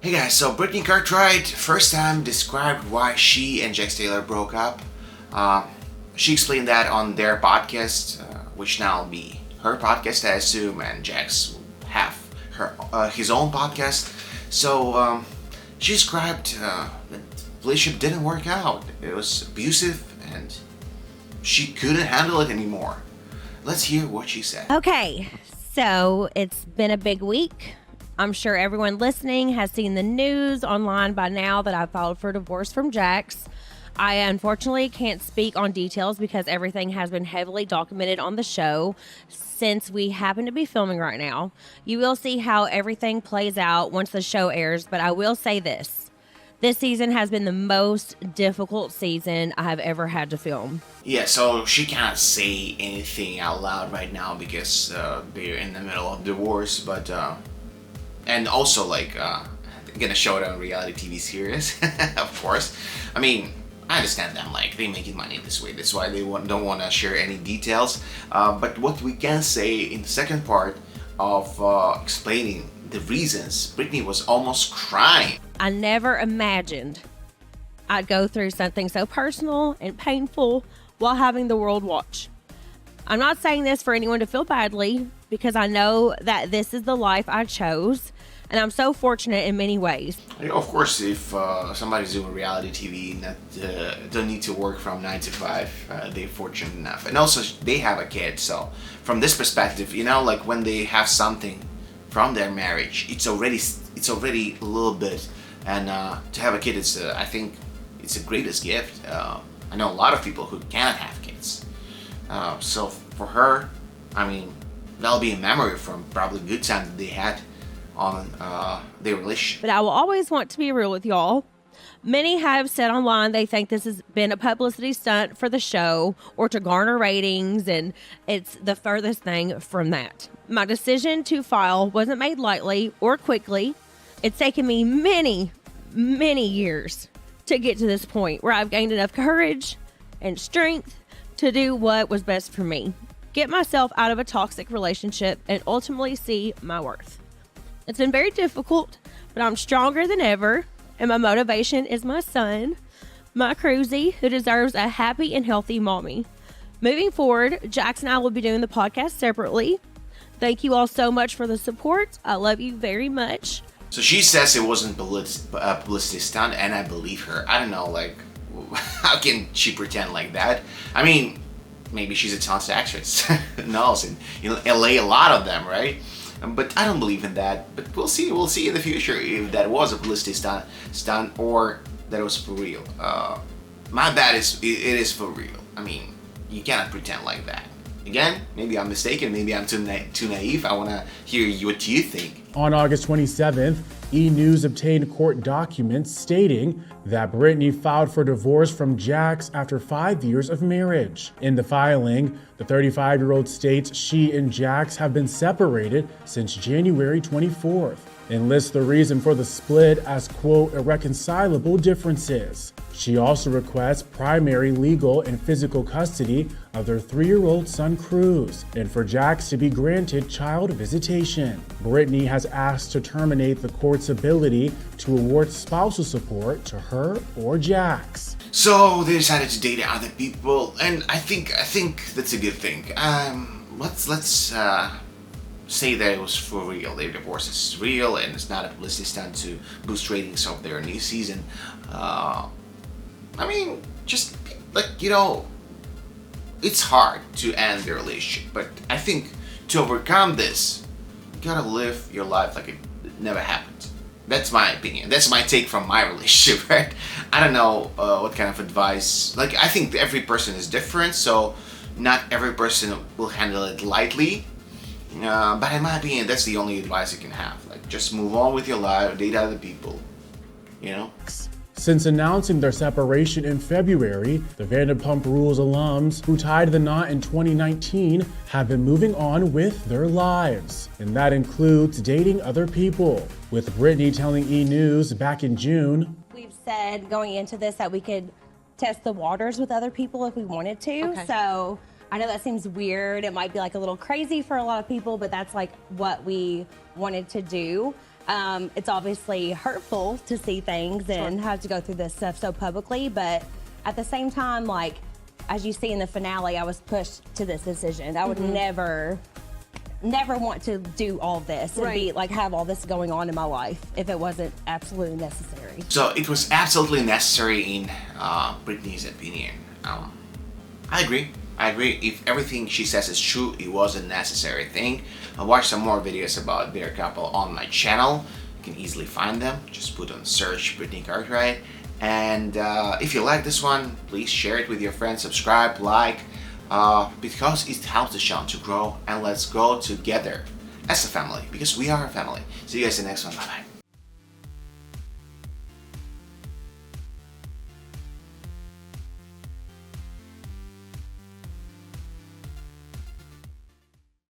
Hey guys, so Brittany Cartwright first time described why she and Jax Taylor broke up. She explained that on their podcast, which now will be her podcast, I assume, and Jax will have his own podcast. So she described the relationship didn't work out. It was abusive and she couldn't handle it anymore. Let's hear what she said. Okay, so it's been a big week. I'm sure everyone listening has seen the news online by now that I filed for divorce from Jax. I unfortunately can't speak on details because everything has been heavily documented on the show since we happen to be filming right now. You will see how everything plays out once the show airs, but I will say this. This season has been the most difficult season I have ever had to film. Yeah, so she can't say anything out loud right now because they're in the middle of divorce, but and also gonna show it on reality TV series, of course. I mean, I understand them, like they making money this way. That's why they don't want to share any details. But what we can say in the second part of explaining the reasons, Brittany was almost crying. I never imagined I'd go through something so personal and painful while having the world watch. I'm not saying this for anyone to feel badly because I know that this is the life I chose. And I'm so fortunate in many ways. Of course, if somebody's doing reality TV that don't need to work from 9 to 5, they're fortunate enough. And also, they have a kid. So, from this perspective, you know, like when they have something from their marriage, it's already a little bit. And to have a kid, I think it's the greatest gift. I know a lot of people who cannot have kids. So for her, I mean, that'll be a memory from probably good time that they had on their relationship. But I will always want to be real with y'all. Many have said online they think this has been a publicity stunt for the show or to garner ratings, and it's the furthest thing from that. My decision to file wasn't made lightly or quickly. It's taken me many, many years to get to this point where I've gained enough courage and strength to do what was best for me. Get myself out of a toxic relationship and ultimately see my worth. It's been very difficult, but I'm stronger than ever, and my motivation is my son, my Cruzy, who deserves a happy and healthy mommy. Moving forward, Jax and I will be doing the podcast separately. Thank you all so much for the support. I love you very much. So she says it wasn't publicity stunt, and I believe her. I don't know, like, how can she pretend like that? I mean, maybe she's a talented actress. Who knows? In LA, a lot of them, right? But I don't believe in that. But we'll see. We'll see in the future if that was a publicity stunt or that it was for real. My bad is it is for real. I mean, you cannot pretend like that. Again, maybe I'm mistaken. Maybe I'm too naive. I want to hear what you think. On August 27th, E! News obtained court documents stating that Brittany filed for divorce from Jax after 5 years of marriage. In the filing, the 35-year-old states she and Jax have been separated since January 24th and lists the reason for the split as, quote, irreconcilable differences. She also requests primary legal and physical custody of their 3-year-old son Cruz and for Jax to be granted child visitation. Brittany has asked to terminate the court's ability to award spousal support to her or Jax. So they decided to date other people, and I think that's a good thing. Let's say that it was for real. Their divorce is real, and it's not a publicity stunt to boost ratings of their new season. I mean, just like, you know, it's hard to end their relationship, but I think to overcome this, you gotta live your life like it never happened. That's my opinion. That's my take from my relationship, right? I don't know what kind of advice. Like, I think every person is different, so not every person will handle it lightly. But in my opinion, that's the only advice you can have. Like, just move on with your life, date other people, you know? Since announcing their separation in February, the Vanderpump Rules alums who tied the knot in 2019 have been moving on with their lives. And that includes dating other people, with Brittany telling E! News back in June, We've said going into this that we could test the waters with other people if we wanted to. Okay. So I know that seems weird. It might be like a little crazy for a lot of people, but that's like what we wanted to do. It's obviously hurtful to see things and have to go through this stuff so publicly, but at the same time, like, as you see in the finale, I was pushed to this decision. I would never want to do all this and be like have all this going on in my life if it wasn't absolutely necessary. So it was absolutely necessary in Brittany's opinion. I agree. If everything she says is true, it was a necessary thing. I'll watch some more videos about their couple on my channel. You can easily find them. Just put on search Brittany Cartwright. And if you like this one, please share it with your friends, subscribe, like, because it helps the channel to grow, and let's grow together as a family, because we are a family. See you guys in the next one. Bye bye.